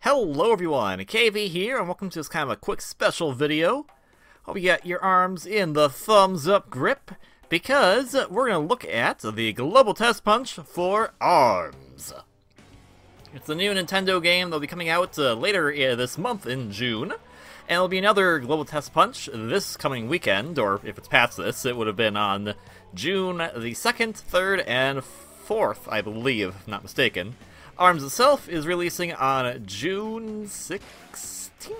Hello everyone, KV here, and welcome to this kind of a quick special video. Hope you got your arms in the thumbs up grip, because we're going to look at the Global TestPunch for ARMS. It's a new Nintendo game that'll be coming out later this month in June, and it'll be another Global TestPunch this coming weekend, or if it's past this, it would have been on June the 2nd, 3rd, and 4th, I believe, if I'm not mistaken. ARMS itself is releasing on June 16th?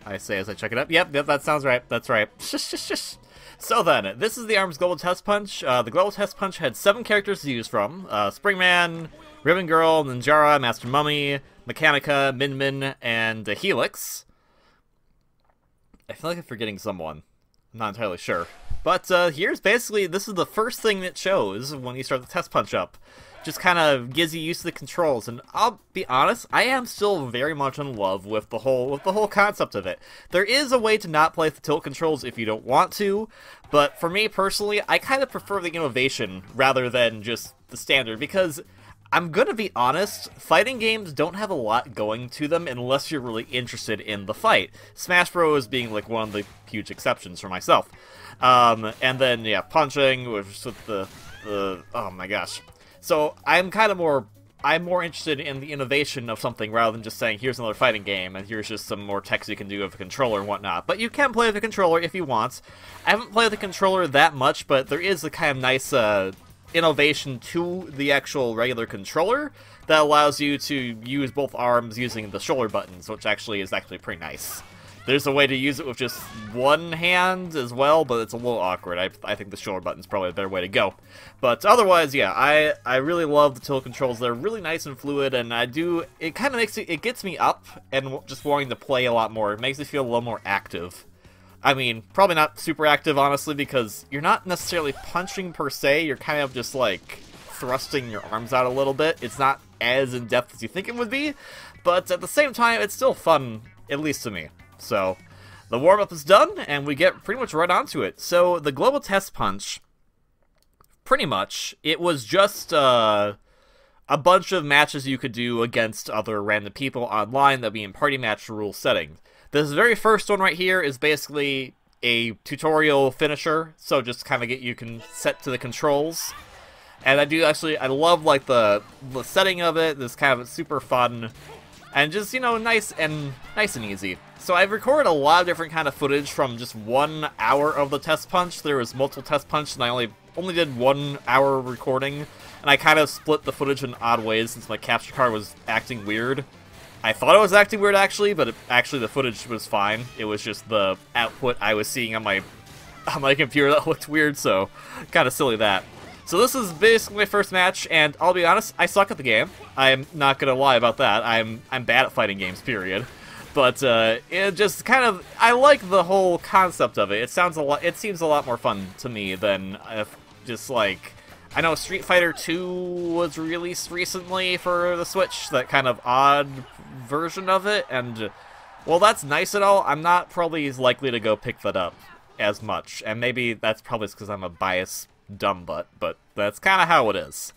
I say as I check it up. Yep, that sounds right. That's right. So then, this is the ARMS Global TestPunch. The Global TestPunch had 7 characters to use from. Springman, Ribbon Girl, Ninjara, Master Mummy, Mechanica, Min Min, and Helix. I feel like I'm forgetting someone. I'm not entirely sure. But here's basically, this is the first thing that shows when you start the TestPunch up. Just kind of gives you used to the controls, and I'll be honest, I am still very much in love with the whole concept of it. There is a way to not play with the tilt controls if you don't want to, but for me personally, I kind of prefer the innovation rather than just the standard, because I'm gonna be honest, fighting games don't have a lot going to them unless you're really interested in the fight. Smash Bros. Being like one of the huge exceptions for myself. And then, yeah, punching with the oh my gosh. So I'm more interested in the innovation of something rather than just saying, here's another fighting game, and here's just some more text you can do with a controller and whatnot. But you can play with the controller if you want. I haven't played with the controller that much, but there is a kind of nice innovation to the actual regular controller that allows you to use both arms using the shoulder buttons, which actually is pretty nice. There's a way to use it with just one hand as well, but it's a little awkward. I think the shoulder button's probably a better way to go. But otherwise, yeah, I really love the tilt controls. They're really nice and fluid, and it kind of it gets me up and just wanting to play a lot more. It makes me feel a little more active. I mean, probably not super active, honestly, because you're not necessarily punching per se. You're kind of just, like, thrusting your arms out a little bit. It's not as in-depth as you think it would be, but at the same time, it's still fun, at least to me. So, the warm-up is done, and we get pretty much right onto it. So, the Global TestPunch, pretty much, it was just a bunch of matches you could do against other random people online that would be in party match rule setting. This very first one right here is basically a tutorial finisher, so just kind of you can set to the controls. And I love, like, the setting of it. This kind of super fun, and just, you know, nice and easy. So I've recorded a lot of different kind of footage from just 1 hour of the TestPunch. There was multiple TestPunch, and I only did 1 hour recording, and I kind of split the footage in odd ways since my capture card was acting weird. I thought it was acting weird actually, but actually the footage was fine. It was just the output I was seeing on my computer that looked weird, so kind of silly that. So this is basically my first match, and I'll be honest, I suck at the game. I'm not gonna lie about that. I'm bad at fighting games, period. But it just kind of, I like the whole concept of it. It seems a lot more fun to me than if just like, I know Street Fighter 2 was released recently for the Switch, that kind of odd version of it, and well, that's nice and all. I'm not probably as likely to go pick that up as much, and maybe that's probably because I'm a biased dumb butt, but that's kind of how it is.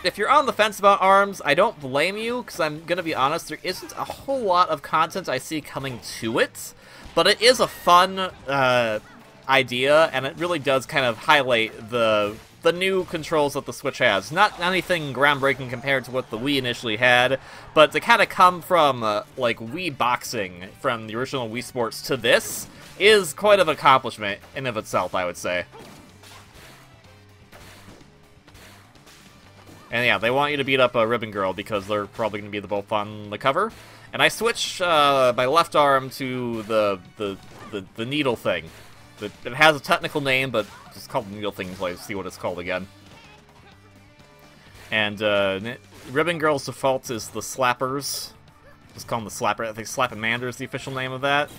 If you're on the fence about ARMS, I don't blame you, because I'm going to be honest, there isn't a whole lot of content I see coming to it, but it is a fun idea, and it really does kind of highlight the new controls that the Switch has. Not anything groundbreaking compared to what the Wii initially had, but to kind of come from, like, Wii Boxing, from the original Wii Sports to this, is quite an accomplishment in of itself, I would say. And yeah, they want you to beat up a Ribbon Girl because they're probably going to be both on the cover. And I switch my left arm to the needle thing. It has a technical name, but it's called the needle thing until I see what it's called again. And Ribbon Girl's default is the Slappers. Just call them the Slapper. I think Slap-a-Mander is the official name of that.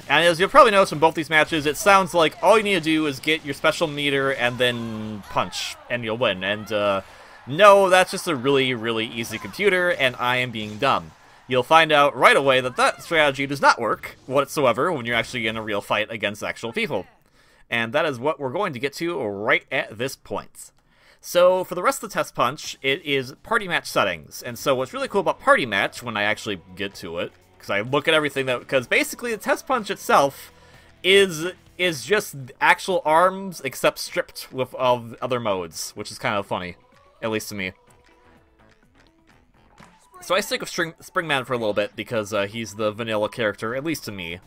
And as you'll probably notice from both these matches, it sounds like all you need to do is get your special meter and then punch, and you'll win. And no, that's just a really, really easy computer, and I am being dumb. You'll find out right away that that strategy does not work whatsoever when you're actually in a real fight against actual people. And that is what we're going to get to right at this point. So for the rest of the test punch, it is party match settings. And so what's really cool about party match, when I actually get to it, because I look at everything because basically the test punch itself is just actual ARMS except stripped of other modes, which is kind of funny, at least to me. So I stick with Springman for a little bit because he's the vanilla character, at least to me.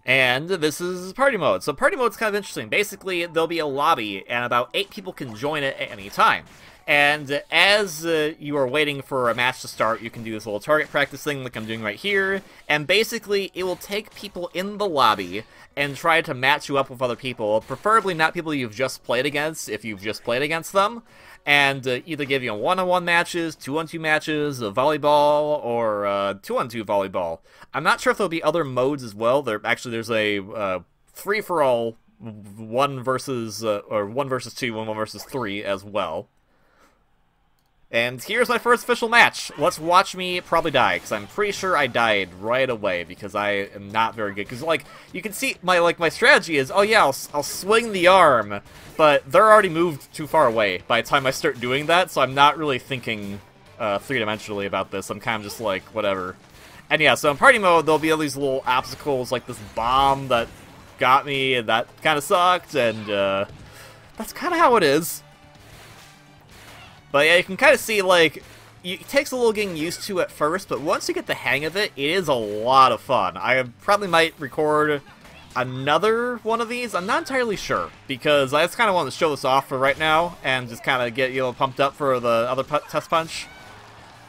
And this is party mode. So party mode's kind of interesting. Basically, there'll be a lobby, and about 8 people can join it at any time. And as you are waiting for a match to start, you can do this little target practice thing like I'm doing right here. And basically, it will take people in the lobby and try to match you up with other people. Preferably not people you've just played against, if you've just played against them. And either give you one-on-one matches, 2-on-2 matches, a volleyball, or 2-on-2 volleyball. I'm not sure if there'll be other modes as well. There's a free-for-all 1 versus 2 and 1 versus 3 as well. And here's my first official match. Let's watch me probably die, because I'm pretty sure I died right away, because I am not very good. Because, like, you can see, my strategy is, oh yeah, I'll swing the arm, but they're already moved too far away by the time I start doing that, so I'm not really thinking three-dimensionally about this. I'm kind of just like, whatever. And yeah, so in party mode, there'll be all these little obstacles, like this bomb that got me, and that kind of sucked, and that's kind of how it is. But yeah, you can kind of see, like, it takes a little getting used to at first, but once you get the hang of it, it is a lot of fun. I probably might record another one of these. I'm not entirely sure, because I just kind of want to show this off for right now, and just kind of get you pumped up for the other test punch.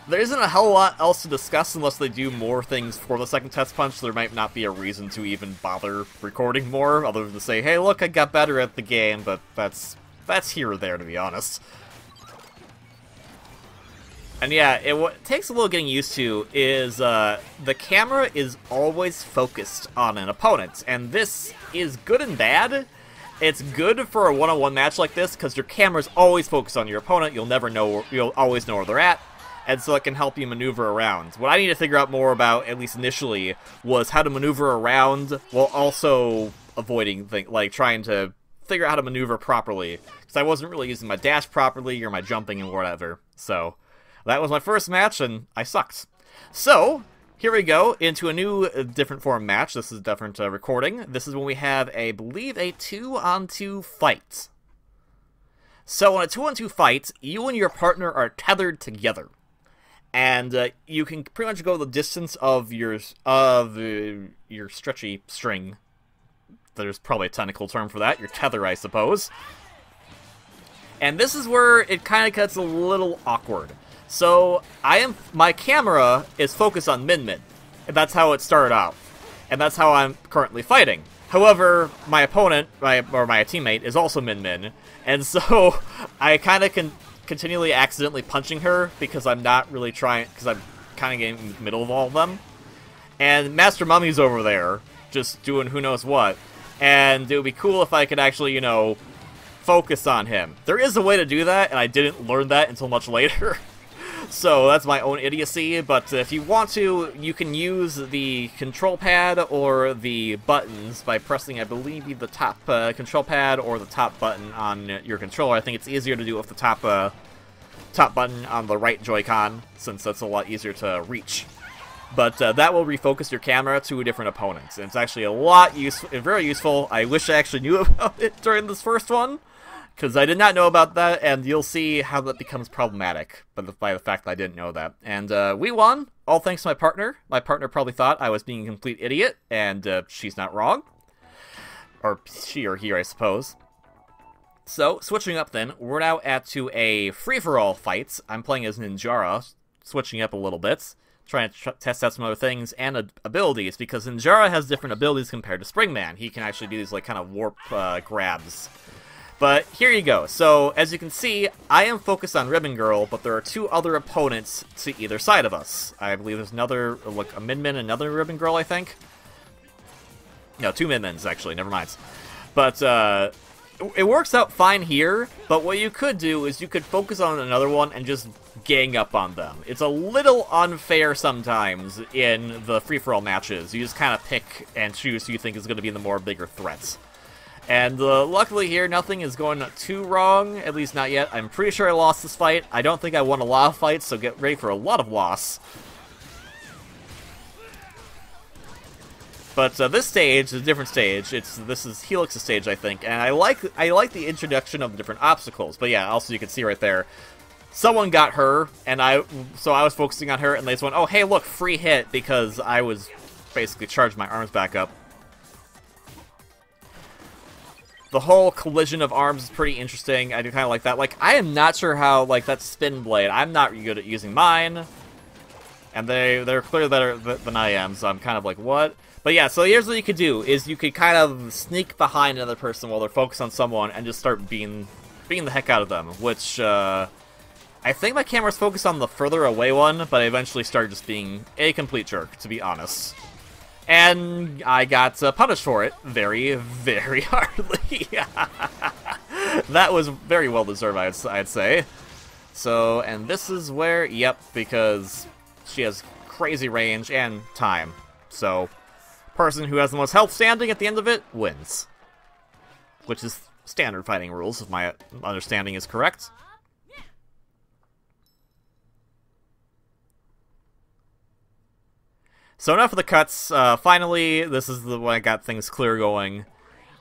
There isn't a hell of a lot else to discuss unless they do more things for the second test punch, so there might not be a reason to even bother recording more, other than to say, hey, look, I got better at the game, but that's here or there, to be honest. And yeah, what takes a little getting used to is the camera is always focused on an opponent, and this is good and bad. It's good for a one-on-one match like this because your camera's always focused on your opponent. You'll always know where they're at, and so it can help you maneuver around. What I need to figure out more about, at least initially, was how to maneuver around while also avoiding things, like trying to figure out how to maneuver properly, because I wasn't really using my dash properly or my jumping and whatever. So that was my first match, and I sucked. So, here we go into a new, different form match. This is a different recording. This is when we have, I believe, a 2-on-2 fight. So, in a 2-on-2 fight, you and your partner are tethered together. And you can pretty much go the distance of your stretchy string. There's probably a technical term for that. Your tether, I suppose. And this is where it kind of gets a little awkward. So, my camera is focused on Min-Min, and that's how it started out, and that's how I'm currently fighting. However, my opponent, my teammate, is also Min-Min, and so I kind of continually accidentally punching her because I'm not really trying, because I'm kind of getting in the middle of all of them. And Master Mummy's over there, just doing who knows what, and it would be cool if I could actually, you know, focus on him. There is a way to do that, and I didn't learn that until much later. So that's my own idiocy, but if you want to, you can use the control pad or the buttons by pressing, I believe, the top control pad or the top button on your controller. I think it's easier to do it with the top button on the right Joy-Con, since that's a lot easier to reach. But that will refocus your camera to different opponents, and it's actually a lot very useful. I wish I actually knew about it during this first one, because I did not know about that, and you'll see how that becomes problematic by the fact that I didn't know that. And we won, all thanks to my partner. My partner probably thought I was being a complete idiot, and she's not wrong. Or she or he, I suppose. So, switching up then, we're now to a free-for-all fight. I'm playing as Ninjara, switching up a little bit, trying to test out some other things and abilities, because Ninjara has different abilities compared to Springman. He can actually do these like kind of warp grabs. But here you go. So, as you can see, I am focused on Ribbon Girl, but there are 2 other opponents to either side of us. I believe there's another, like a Min-Min, another Ribbon Girl, I think. No, 2 Min-Mins, actually, never mind. But, it works out fine here, but what you could do is you could focus on another one and just gang up on them. It's a little unfair sometimes in the free-for-all matches. You just kind of pick and choose who you think is going to be the more bigger threats. And luckily here, nothing is going too wrong, at least not yet. I'm pretty sure I lost this fight. I don't think I won a lot of fights, so get ready for a lot of loss. But this stage is a different stage. This is Helix's stage, I think, and I like the introduction of the different obstacles. But yeah, also you can see right there, someone got her, and so I was focusing on her, and they just went, "Oh, hey, look, free hit," because I was basically charged my arms back up. The whole collision of arms is pretty interesting. I do kind of like that. Like, I am not sure how, like, that spin blade. I'm not good at using mine, and they're clearly better than I am. So I'm kind of like, what? But yeah, so here's what you could do, is you could kind of sneak behind another person while they're focused on someone and just start beating the heck out of them, which, I think my camera's focused on the further away one, but I eventually started just being a complete jerk, to be honest. And I got punished for it very, very hardly. That was very well deserved, I'd say. So, and this is where, yep, because she has crazy range and time. So, person who has the most health standing at the end of it wins. Which is standard fighting rules, if my understanding is correct. So enough of the cuts. Finally, this is the way I got things clear going.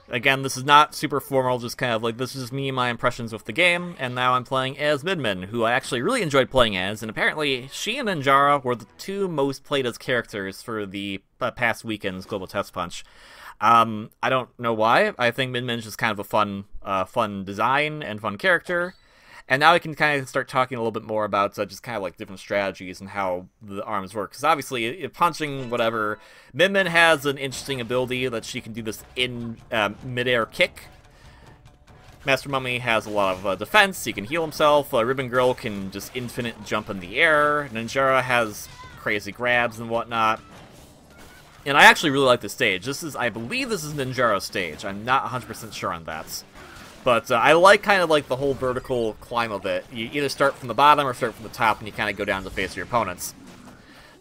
Again, this is not super formal, just kind of like, this is just me and my impressions with the game, and now I'm playing as Midman, who I actually really enjoyed playing as, and apparently she and Ninjara were the two most played as characters for the past weekend's Global TestPunch. I don't know why. I think Midman's just kind of a fun design and fun character. And now I can kind of start talking a little bit more about just kind of like different strategies and how the arms work. Because obviously, punching, whatever, Midman has an interesting ability that she can do this in mid-air kick. Master Mummy has a lot of defense, he can heal himself. Ribbon Girl can just infinite jump in the air. Ninjara has crazy grabs and whatnot. And I actually really like this stage. I believe this is Ninjara's stage. I'm not 100% sure on that. But I like kind of like the whole vertical climb of it. You either start from the bottom or start from the top, and you kind of go down to face your opponents.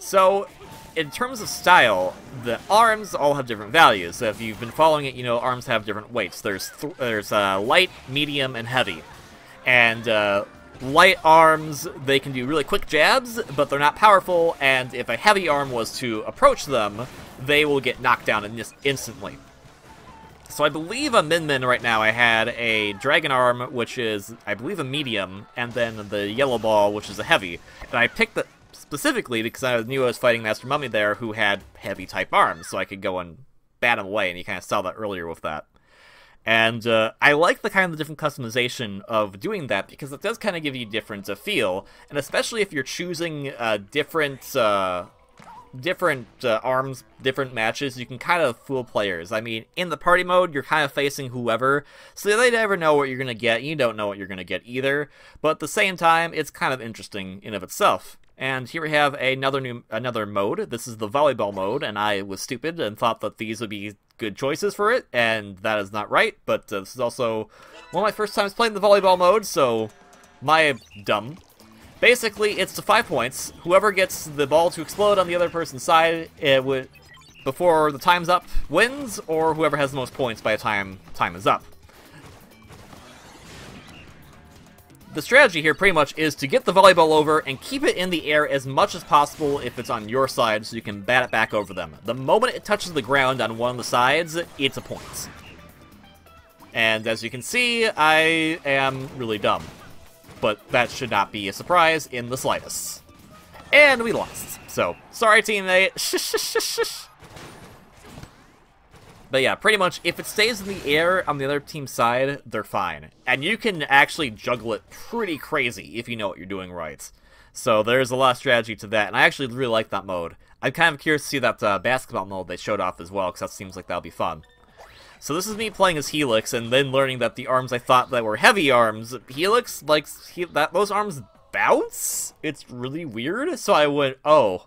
So, in terms of style, the arms all have different values. So if you've been following it, you know arms have different weights. There's light, medium, and heavy. And light arms, they can do really quick jabs, but they're not powerful. And if a heavy arm was to approach them, they will get knocked down instantly. So I believe on Min right now I had a Dragon Arm, which is, I believe, a medium, and then the Yellow Ball, which is a heavy. And I picked that specifically because I knew I was fighting Master Mummy there, who had heavy-type arms, so I could go and bat him away, and you kind of saw that earlier with that. And I like the kind of different customization of doing that, because it does kind of give you different feel, and especially if you're choosing different arms, different matches, you can kind of fool players. I mean, in the party mode, you're kind of facing whoever, so they never know what you're going to get, you don't know what you're going to get either, but at the same time, it's kind of interesting in of itself. And here we have another mode. This is the volleyball mode, and I was stupid and thought that these would be good choices for it, and that is not right, but this is also one of my first times playing the volleyball mode, so my dumb. Basically, it's to 5 points. Whoever gets the ball to explode on the other person's side before the time's up wins, or whoever has the most points by the time is up. The strategy here pretty much is to get the volleyball over and keep it in the air as much as possible if it's on your side, so you can bat it back over them. The moment it touches the ground on one of the sides, it's a point. And as you can see, I am really dumb. But that should not be a surprise in the slightest. And we lost. So, sorry teammate. But yeah, pretty much, if it stays in the air on the other team's side, they're fine. And you can actually juggle it pretty crazy if you know what you're doing right. So there's a lot of strategy to that, and I actually really like that mode. I'm kind of curious to see that basketball mode they showed off as well, because that seems like that'll be fun. So this is me playing as Helix, and then learning that the arms I thought that were heavy arms, Helix likes those arms bounce? It's really weird. So I went, oh,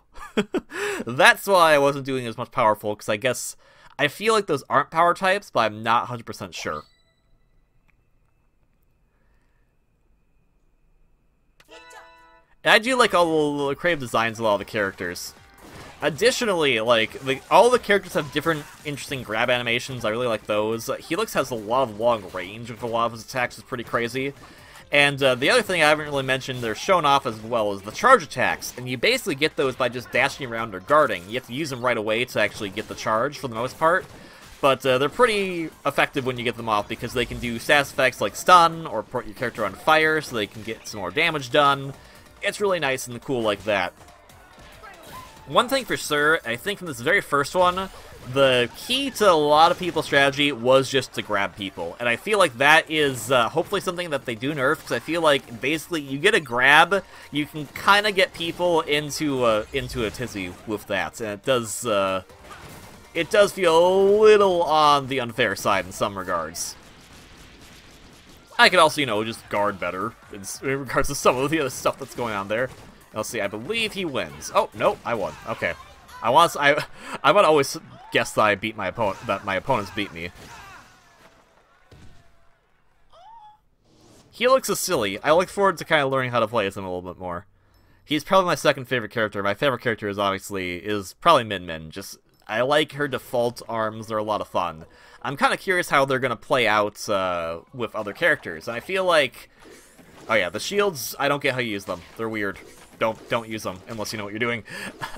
that's why I wasn't doing as much powerful, because I guess I feel like those aren't power types, but I'm not 100% sure. And I do like all the creative designs of all the characters. Additionally, like, all the characters have different interesting grab animations. I really like those. Helix has a lot of long range with a lot of his attacks. Is pretty crazy. And the other thing I haven't really mentioned, they're shown off as well, is the charge attacks. And you basically get those by just dashing around or guarding. You have to use them right away to actually get the charge for the most part. But they're pretty effective when you get them off because they can do status effects like stun or put your character on fire so they can get some more damage done. It's really nice and cool like that. One thing for sure, I think from this very first one, the key to a lot of people's strategy was just to grab people. And I feel like that is hopefully something that they do nerf, because I feel like basically you get a grab, you can kind of get people into a tizzy with that. And it does feel a little on the unfair side in some regards. I could also, you know, just guard better in regards to some of the other stuff that's going on there. Let's see, I believe he wins. Oh, no, I won. Okay. I want to always guess that I beat my opponent, that my opponents beat me. Helix is silly. I look forward to kind of learning how to play as him a little bit more. He's probably my second favorite character. My favorite character is probably Min Min. Just, I like her default arms. They're a lot of fun. I'm kind of curious how they're going to play out with other characters. And I feel like, oh yeah, the shields, I don't get how you use them. They're weird. Don't use them unless you know what you're doing.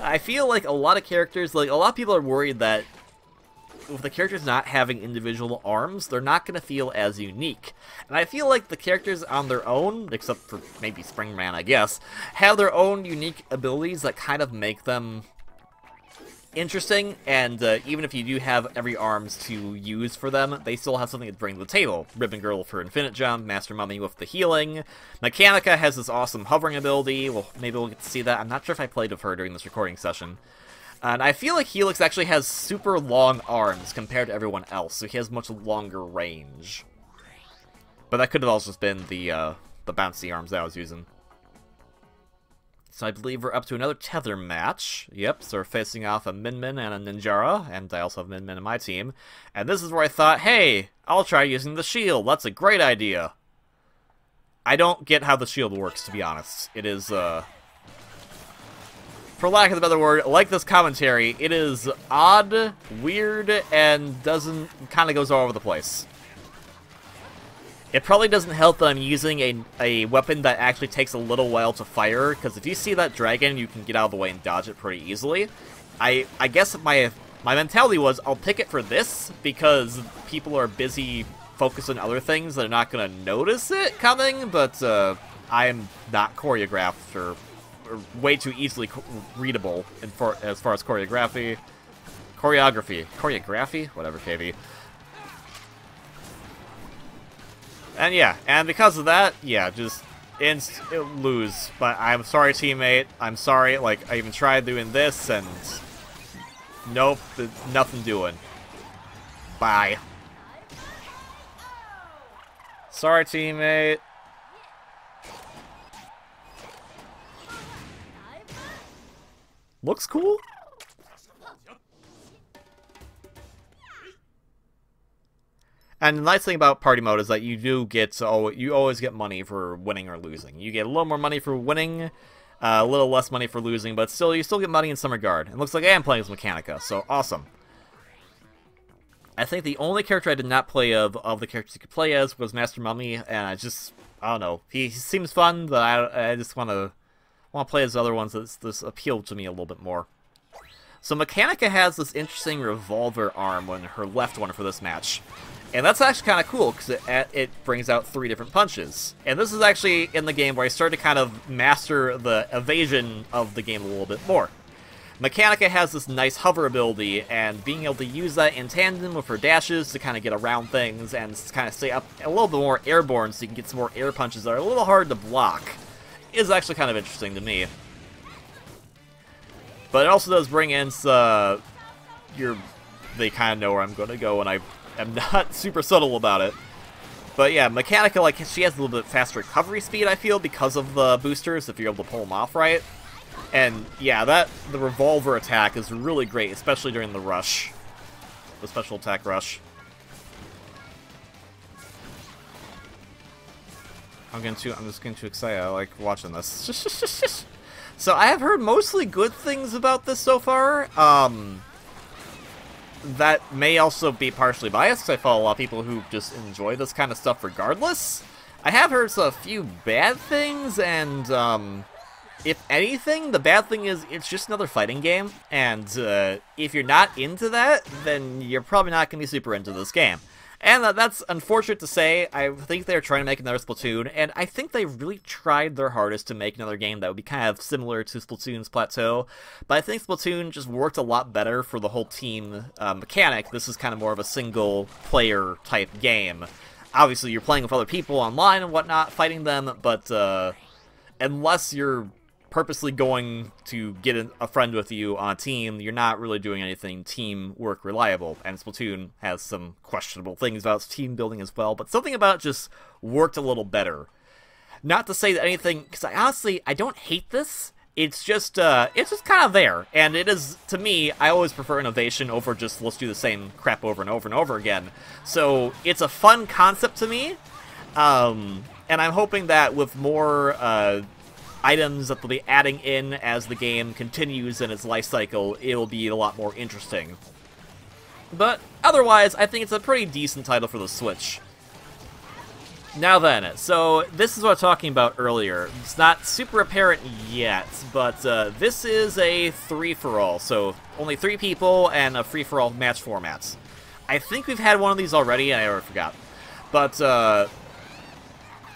I feel like a lot of characters, like a lot of people are worried that with the characters not having individual arms, they're not going to feel as unique. And I feel like the characters on their own, except for maybe Springman, I guess, have their own unique abilities that kind of make them interesting, and even if you do have every arms to use for them, they still have something to bring to the table. Ribbon Girl for Infinite Jump, Master Mummy with the healing. Mechanica has this awesome hovering ability. Well, maybe we'll get to see that. I'm not sure if I played with her during this recording session. And I feel like Helix actually has super long arms compared to everyone else, so he has much longer range. But that could have also just been the bouncy arms that I was using. So I believe we're up to another tether match. Yep, so we're facing off a Min Min and a Ninjara, and I also have Min Min in my team. And this is where I thought, hey, I'll try using the shield. That's a great idea. I don't get how the shield works, to be honest. It is, for lack of a better word, like this commentary, it is odd, weird, and kind of goes all over the place. It probably doesn't help that I'm using a weapon that actually takes a little while to fire, because if you see that dragon, you can get out of the way and dodge it pretty easily. I guess my mentality was, I'll pick it for this, because people are busy focused on other things that are not going to notice it coming, but I'm not choreographed, or way too easily readable as far as choreography? Whatever, KV. And yeah, and because of that, yeah, just lose. But I'm sorry, teammate. I'm sorry. Like, I even tried doing this, and nope, nothing doing. Bye. Sorry, teammate. Looks cool. And the nice thing about party mode is that you always get money for winning or losing. You get a little more money for winning, a little less money for losing, but still, you still get money in some regard. It looks like I am playing as Mechanica, so awesome. I think the only character I did not play of the characters you could play as was Master Mummy, and I don't know. He seems fun, but I just want to play as other ones that appeal to me a little bit more. So Mechanica has this interesting revolver arm on her left one for this match. And that's actually kind of cool, because it brings out 3 different punches. And this is actually in the game where I started to kind of master the evasion of the game a little bit more. Mechanica has this nice hover ability, and being able to use that in tandem with her dashes to kind of get around things and kind of stay up a little bit more airborne so you can get some more air punches that are a little hard to block is actually kind of interesting to me. But it also does bring in they kind of know where I'm going to go, and I'm not super subtle about it. But yeah, Mechanica, like, she has a little bit faster recovery speed, I feel, because of the boosters, if you're able to pull them off right. And yeah, the revolver attack is really great, especially during the rush. The special attack rush. I'm just getting too excited. I like watching this. So I have heard mostly good things about this so far. That may also be partially biased, because I follow a lot of people who just enjoy this kind of stuff regardless. I have heard a few bad things, and if anything, the bad thing is it's just another fighting game, and if you're not into that, then you're probably not going to be super into this game. And that's unfortunate to say. I think they're trying to make another Splatoon, and I think they really tried their hardest to make another game that would be kind of similar to Splatoon's Plateau, but I think Splatoon just worked a lot better for the whole team mechanic. This is kind of more of a single-player type game. Obviously, you're playing with other people online and whatnot, fighting them, but unless you're purposely going to get a friend with you on a team, you're not really doing anything teamwork reliable, and Splatoon has some questionable things about its team building as well, but something about it just worked a little better. Not to say that anything, because I don't hate this, it's just kind of there, and it is, to me, I always prefer innovation over just let's do the same crap over and over and over again, so it's a fun concept to me, and I'm hoping that with more items that they'll be adding in as the game continues in its life cycle, it'll be a lot more interesting. But otherwise, I think it's a pretty decent title for the Switch. Now then, so this is what I was talking about earlier. It's not super apparent yet, but this is a free-for-all, so only 3 people and a free-for-all match format. I think we've had one of these already, and I already forgot. But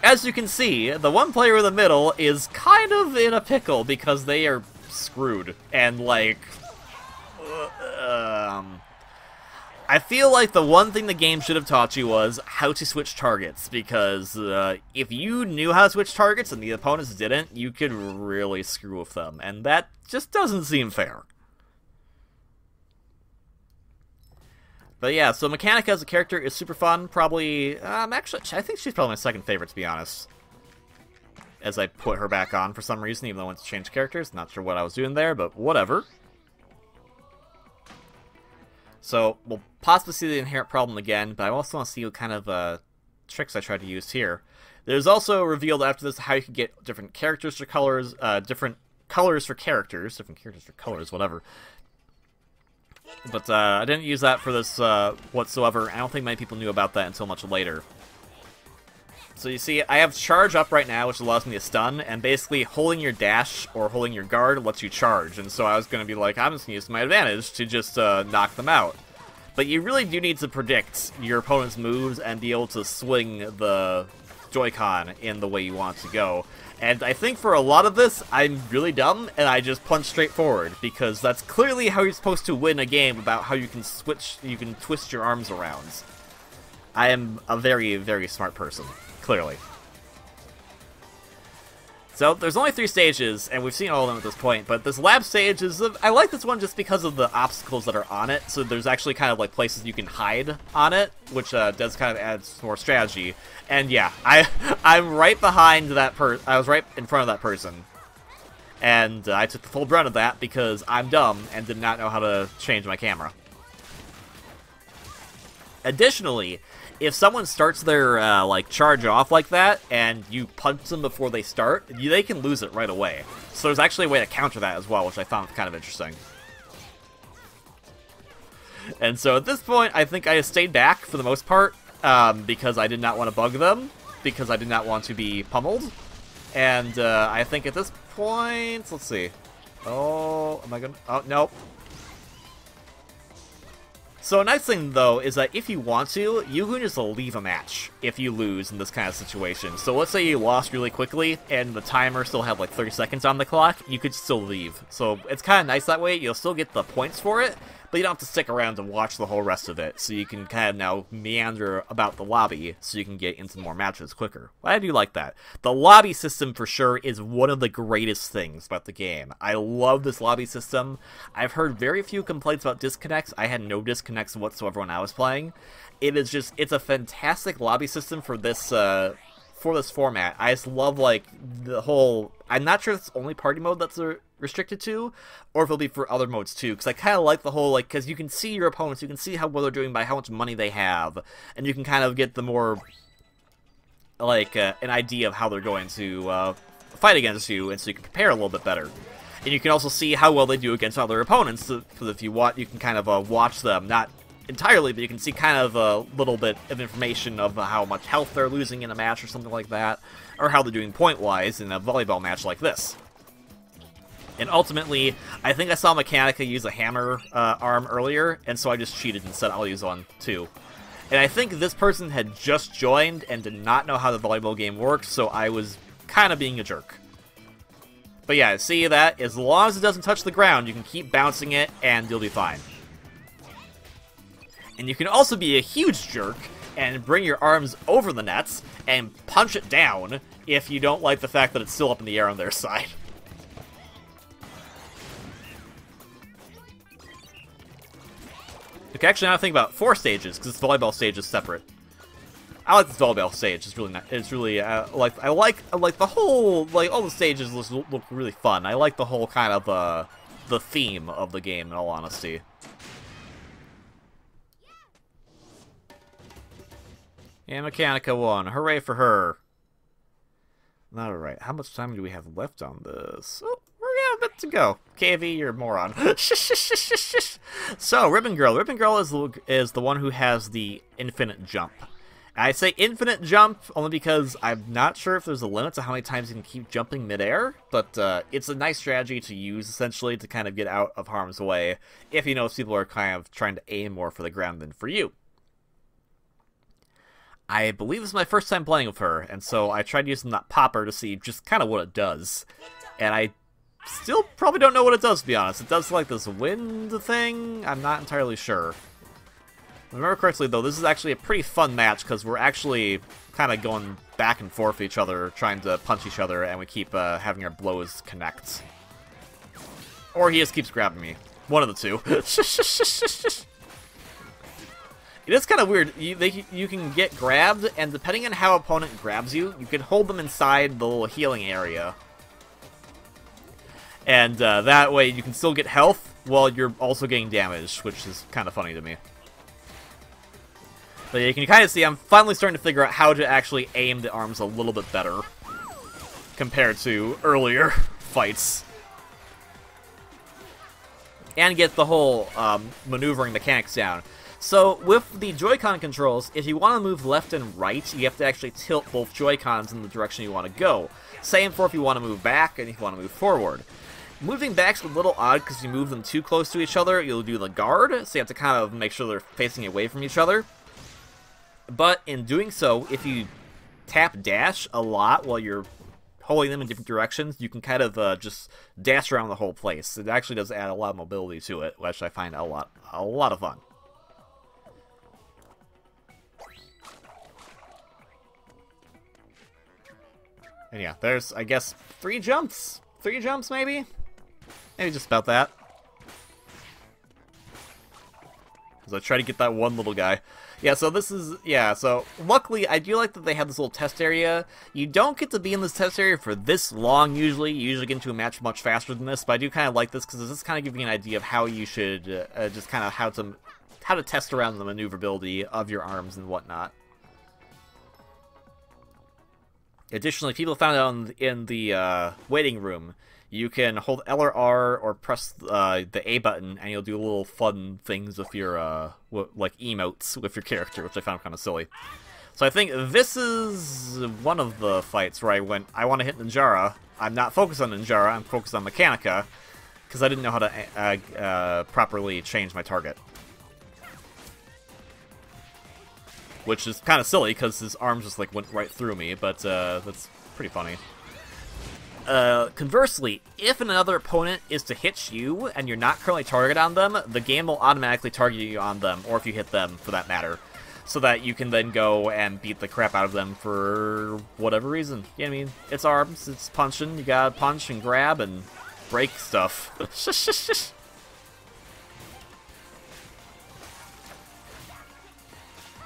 as you can see, the one player in the middle is kind of in a pickle because they are screwed. And, like, I feel like the one thing the game should have taught you was how to switch targets, because if you knew how to switch targets and the opponents didn't, you could really screw with them, and that just doesn't seem fair. But yeah, so Mechanica as a character is super fun. Probably, actually, I think she's probably my second favorite, to be honest. As I put her back on for some reason, even though I went to change characters. Not sure what I was doing there, but whatever. So, we'll possibly see the inherent problem again, but I also want to see what kind of tricks I tried to use here. There's also revealed after this how you can get different characters for colors, different colors for characters, whatever. But I didn't use that for this whatsoever. I don't think many people knew about that until much later. So you see, I have charge up right now, which allows me to stun, and basically holding your dash or holding your guard lets you charge. And so I was going to be like, I'm just going to use my advantage to just knock them out. But you really do need to predict your opponent's moves and be able to swing the Joy-Con in the way you want it to go. And I think for a lot of this, I'm really dumb, and I just punch straight forward, because that's clearly how you're supposed to win a game about how you can twist your arms around. I am a very, very smart person, clearly. So, there's only 3 stages, and we've seen all of them at this point, but this lab stage is... I like this one just because of the obstacles that are on it, so there's actually kind of like places you can hide on it, which does kind of add some more strategy. And yeah, I'm right behind that I was right in front of that person. And I took the full brunt of that because I'm dumb and did not know how to change my camera. Additionally, if someone starts their, like, charge off like that, and you punch them before they start, they can lose it right away. So there's actually a way to counter that as well, which I found kind of interesting. And so at this point, I think I stayed back for the most part, because I did not want to bug them, because I did not want to be pummeled. And I think at this point, let's see. Oh, am I gonna... Oh, nope. So a nice thing, though, is that if you want to, you can just leave a match if you lose in this kind of situation. So let's say you lost really quickly, and the timer still had like 30 seconds on the clock, you could still leave. So it's kind of nice that way. You'll still get the points for it, but you don't have to stick around to watch the whole rest of it. So you can kind of now meander about the lobby so you can get into more matches quicker. I do like that. The lobby system, for sure, is one of the greatest things about the game. I love this lobby system. I've heard very few complaints about disconnects. I had no disconnects whatsoever when I was playing. It is just, it's a fantastic lobby system for this format. I just love, like, the whole... I'm not sure if it's only party mode that's restricted to, or if it'll be for other modes too, because I kind of like the whole, like, because you can see your opponents, you can see how well they're doing by how much money they have, and you can kind of get the more, like, an idea of how they're going to fight against you, and so you can prepare a little bit better. And you can also see how well they do against other opponents, so if you want, you can kind of watch them, not entirely, but you can see kind of a little bit of information of how much health they're losing in a match or something like that, or how they're doing point-wise in a volleyball match like this. And ultimately, I think I saw Mechanica use a hammer arm earlier, and so I just cheated and said I'll use one too. And I think this person had just joined and did not know how the volleyball game works, so I was kind of being a jerk. But yeah, see that? As long as it doesn't touch the ground, you can keep bouncing it, and you'll be fine. And you can also be a huge jerk and bring your arms over the nets and punch it down if you don't like the fact that it's still up in the air on their side. Okay, actually, now I think about 4 stages, because this volleyball stage is separate. I like this volleyball stage. It's really nice. It's really I like the whole, like, all the stages look really fun. I like the whole kind of the theme of the game, in all honesty. And Mechanica won. Hooray for her. Alright, how much time do we have left on this? Oh, we got a bit to go. KV, you're a moron. So, Ribbon Girl. Ribbon Girl is the one who has the infinite jump. I say infinite jump only because I'm not sure if there's a limit to how many times you can keep jumping midair, but it's a nice strategy to use, essentially, to kind of get out of harm's way, if you know people are kind of trying to aim more for the ground than for you. I believe this is my first time playing with her, and so I tried using that popper to see just kind of what it does. And I still probably don't know what it does, to be honest. It does like this wind thing? I'm not entirely sure. If I remember correctly, though, this is actually a pretty fun match, because we're actually kind of going back and forth with each other, trying to punch each other, and we keep having our blows connect. Or he just keeps grabbing me. One of the two. It is kind of weird. You can get grabbed, and depending on how opponent grabs you, you can hold them inside the little healing area. And that way you can still get health while you're also getting damage, which is kind of funny to me. But yeah, you can kind of see I'm finally starting to figure out how to actually aim the arms a little bit better compared to earlier fights. And get the whole maneuvering mechanics down. So, with the Joy-Con controls, if you want to move left and right, you have to actually tilt both Joy-Cons in the direction you want to go. Same for if you want to move back and if you want to move forward. Moving back's a little odd because you move them too close to each other, you'll do the guard, so you have to kind of make sure they're facing away from each other. But in doing so, if you tap dash a lot while you're holding them in different directions, you can kind of just dash around the whole place. It actually does add a lot of mobility to it, which I find a lot of fun. And yeah, there's, I guess, 3 jumps? 3 jumps, maybe? Maybe just about that. As I try to get that one little guy. Yeah, so this is, yeah, so luckily I do like that they have this little test area. You don't get to be in this test area for this long usually. You usually get into a match much faster than this, but I do kind of like this because this is kind of giving you an idea of how you should, just kind of how to test around the maneuverability of your arms and whatnot. Additionally, people found out in the waiting room, you can hold L or R or press the A button, and you'll do little fun things with your, like emotes with your character, which I found kind of silly. So I think this is one of the fights where I want to hit Ninjara. I'm not focused on Ninjara, I'm focused on Mechanica, because I didn't know how to properly change my target. Which is kind of silly, because his arms just, like, went right through me, but, that's pretty funny. Conversely, if another opponent is to hit you, and you're not currently targeted on them, the game will automatically target you on them, or if you hit them, for that matter. So that you can then go and beat the crap out of them for whatever reason. You know what I mean? It's ARMS, it's punching, you gotta punch and grab and break stuff.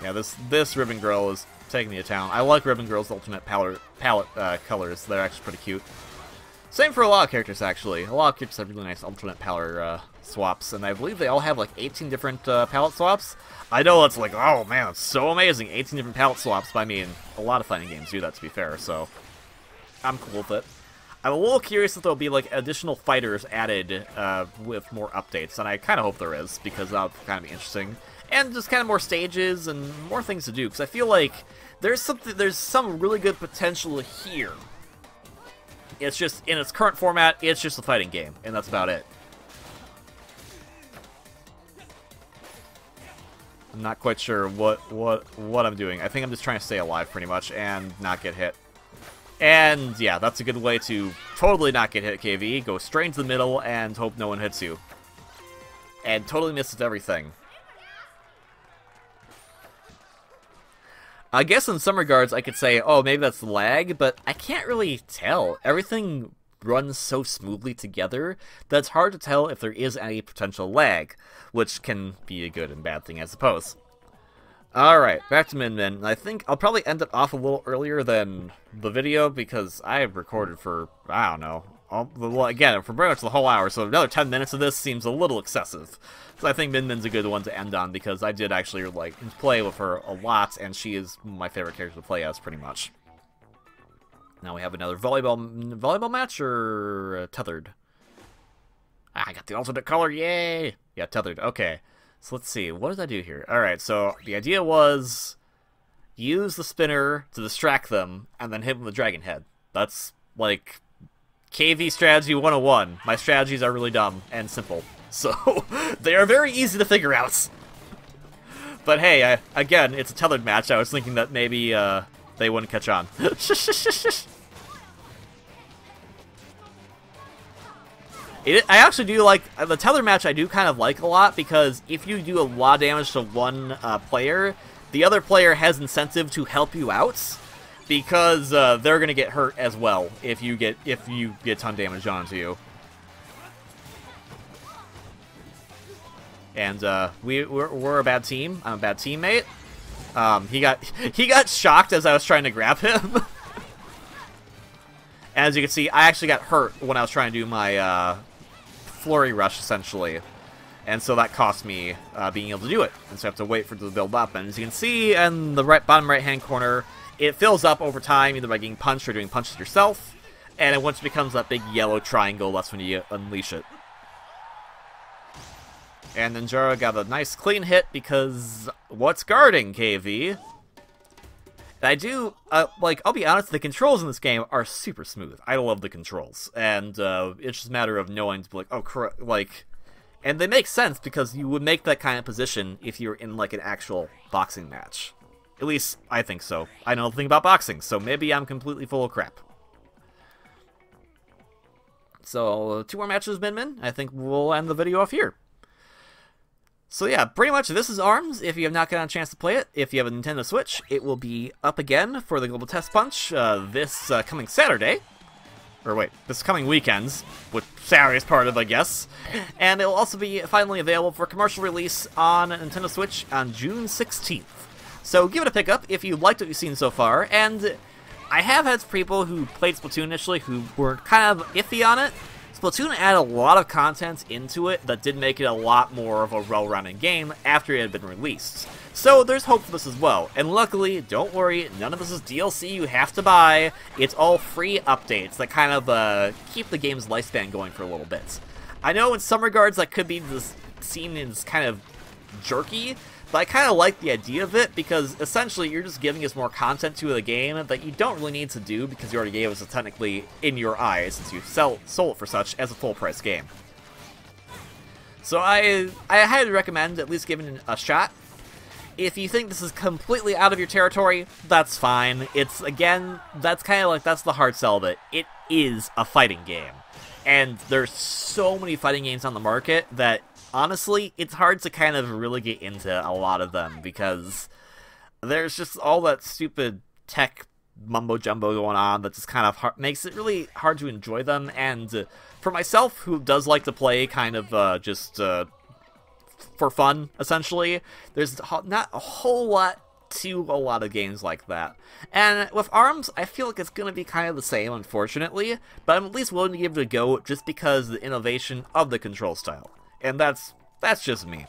Yeah, this Ribbon Girl is taking me to town. I like Ribbon Girl's ultimate palette colors. They're actually pretty cute. Same for a lot of characters, actually. A lot of characters have really nice ultimate palette swaps, and I believe they all have like 18 different palette swaps. I know it's like, oh man, it's so amazing, 18 different palette swaps, but I mean, a lot of fighting games do that, to be fair, so I'm cool with it. I'm a little curious if there'll be like additional fighters added with more updates, and I kind of hope there is, because that'll kind of be interesting. And just kind of more stages and more things to do, because I feel like there's some really good potential here. It's just, in its current format, it's just a fighting game, and that's about it. I'm not quite sure what I'm doing. I think I'm just trying to stay alive, pretty much, and not get hit. And, yeah, that's a good way to totally not get hit, KV. Go straight into the middle and hope no one hits you. And totally misses everything. I guess in some regards I could say, oh, maybe that's lag, but I can't really tell. Everything runs so smoothly together that it's hard to tell if there is any potential lag, which can be a good and bad thing, I suppose. Alright, back to Min Min. I think I'll probably end it off a little earlier than the video, because I have recorded for, I don't know, again, for pretty much the whole hour, so another 10 minutes of this seems a little excessive. So I think Min Min's a good one to end on, because I did actually, like, play with her a lot, and she is my favorite character to play as, pretty much. Now we have another volleyball match, or tethered? Ah, I got the alternate color, yay! Yeah, tethered, okay. So let's see, what did I do here? Alright, so the idea was use the spinner to distract them, and then hit them with the dragon head. That's, like, KV strategy 101. My strategies are really dumb and simple, so they are very easy to figure out. But hey, again, it's a tethered match. I was thinking that maybe they wouldn't catch on. I actually do like the tether match. I do kind of like a lot, because if you do a lot of damage to one player, the other player has incentive to help you out, because they're gonna get hurt as well if you get a ton of damage onto you. And we're a bad team. I'm a bad teammate. He got shocked as I was trying to grab him. As you can see, I actually got hurt when I was trying to do my flurry rush, essentially. And so that cost me being able to do it. And so I have to wait for it to build up. And as you can see in the bottom right-hand corner, it fills up over time, either by getting punched or doing punches yourself. And once it becomes that big yellow triangle, that's when you unleash it. And then Jara got a nice clean hit, because what's guarding, KV? I do, like, I'll be honest, the controls in this game are super smooth. I love the controls. And it's just a matter of knowing to be like, oh, like, and they make sense, because you would make that kind of position if you're in, like, an actual boxing match. At least, I think so. I know nothing about boxing, so maybe I'm completely full of crap. So, 2 more matches, Min Min. I think we'll end the video off here. So yeah, pretty much this is ARMS, if you have not gotten a chance to play it. If you have a Nintendo Switch, it will be up again for the Global TestPunch this coming Saturday. Or wait, this coming weekends, which Saturday is part of, I guess. And it will also be finally available for commercial release on Nintendo Switch on June 16th. So give it a pick up if you liked what you've seen so far. And I have had people who played Splatoon initially who were kind of iffy on it. Splatoon added a lot of content into it that did make it a lot more of a well-rounded game after it had been released. So there's hope for this as well. And luckily, don't worry, none of this is DLC you have to buy. It's all free updates that kind of keep the game's lifespan going for a little bit. I know in some regards that could be seen as kind of jerky, but I kind of like the idea of it, because essentially you're just giving us more content to the game that you don't really need to do, because you already gave us it technically in your eyes, since you sold it for such as a full-price game. So I highly recommend at least giving it a shot. If you think this is completely out of your territory, that's fine. It's, again, that's kind of like, that's the hard sell of it. It is a fighting game. And there's so many fighting games on the market that, honestly, it's hard to kind of really get into a lot of them, because there's just all that stupid tech mumbo-jumbo going on that just kind of makes it really hard to enjoy them. And for myself, who does like to play kind of just for fun, essentially, there's not a whole lot to a lot of games like that. And with ARMS, I feel like it's going to be kind of the same, unfortunately, but I'm at least willing to give it a go just because of the innovation of the control style. And that's just me.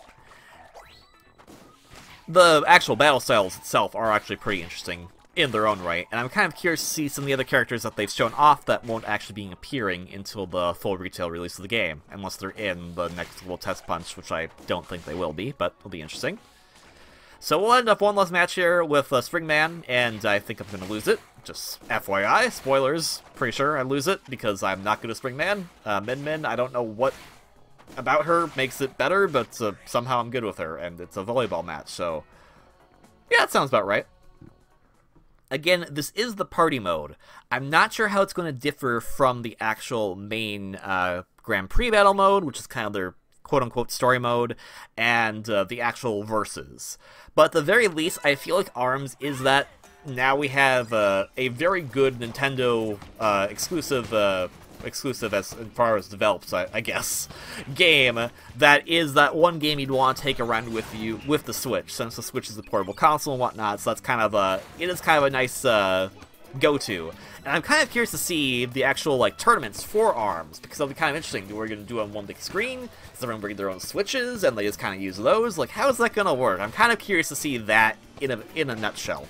The actual battle styles itself are actually pretty interesting in their own right, and I'm kind of curious to see some of the other characters that they've shown off that won't actually be appearing until the full retail release of the game, unless they're in the next Global TestPunch, which I don't think they will be, but it'll be interesting. So we'll end up one last match here with Springman, and I think I'm going to lose it. Just FYI, spoilers, pretty sure I lose it, because I'm not good at Springman. Min, I don't know what about her makes it better, but somehow I'm good with her, and it's a volleyball match, so yeah, that sounds about right. Again, this is the party mode. I'm not sure how it's going to differ from the actual main Grand Prix battle mode, which is kind of their quote-unquote story mode, and the actual versus. But at the very least, I feel like ARMS is that now we have a very good Nintendo exclusive as far as develops, I guess, game that is that one game you'd want to take around with you with the Switch, since the Switch is a portable console and whatnot. So that's kind of a nice go-to. And I'm kind of curious to see the actual like tournaments for ARMS, because that'll be kind of interesting. We're going to do it on one big screen. Does everyone bring their own Switches and they just kind of use those? Like, how is that going to work? I'm kind of curious to see that in a nutshell.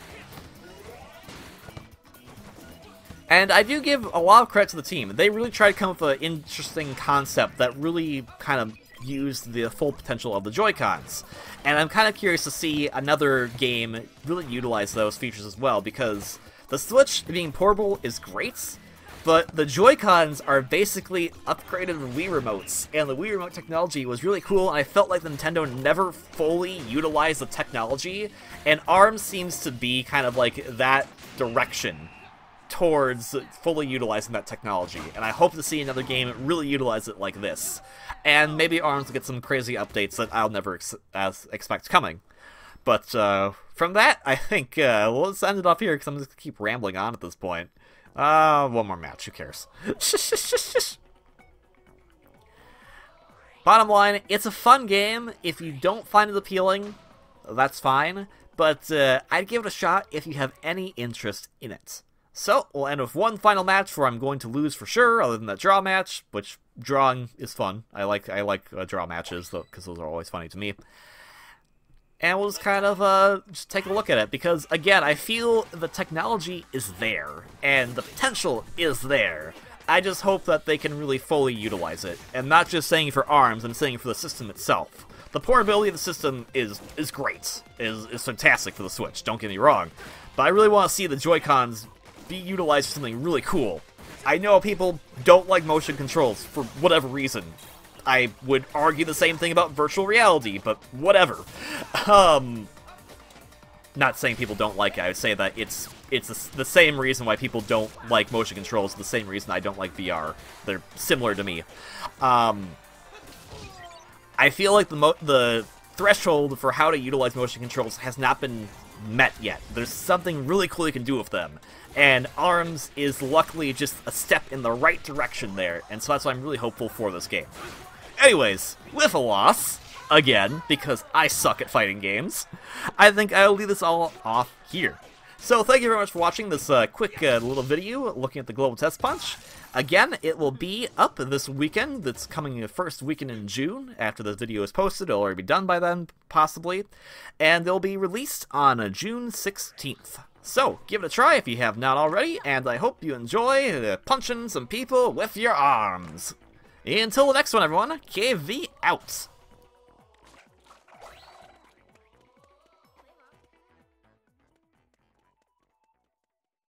And I do give a lot of credit to the team. They really tried to come up with an interesting concept that really kind of used the full potential of the Joy-Cons. And I'm kind of curious to see another game really utilize those features as well, because the Switch being portable is great, but the Joy-Cons are basically upgraded Wii remotes, and the Wii remote technology was really cool, and I felt like Nintendo never fully utilized the technology, and ARMS seems to be kind of like that direction towards fully utilizing that technology, and I hope to see another game really utilize it like this. And maybe ARMS will get some crazy updates that I'll never expect coming. But from that, I think let's end it off here, because I'm just going to keep rambling on at this point. One more match, who cares? Bottom line, it's a fun game. If you don't find it appealing, that's fine, but I'd give it a shot if you have any interest in it. So, we'll end with one final match where I'm going to lose for sure, other than that draw match, which drawing is fun. I like draw matches, though, because those are always funny to me. And we'll just kind of just take a look at it, because, again, I feel the technology is there, and the potential is there. I just hope that they can really fully utilize it, and not just saying for ARMS, I'm saying for the system itself. The portability of the system is great, is fantastic for the Switch, don't get me wrong, but I really want to see the Joy-Cons be utilized for something really cool. I know people don't like motion controls for whatever reason. I would argue the same thing about virtual reality, but whatever. Not saying people don't like it. I would say that it's the same reason why people don't like motion controls, the same reason I don't like VR. They're similar to me. I feel like the threshold for how to utilize motion controls has not been met yet. There's something really cool you can do with them, and ARMS is luckily just a step in the right direction there, and so that's why I'm really hopeful for this game. Anyways, with a loss, again, because I suck at fighting games, I think I'll leave this all off here. So thank you very much for watching this quick little video looking at the Global TestPunch. Again, it will be up this weekend. It's coming the first weekend in June. After this video is posted, it'll already be done by then, possibly. And it'll be released on June 16th. So, give it a try if you have not already, and I hope you enjoy punching some people with your arms. Until the next one, everyone, KV out.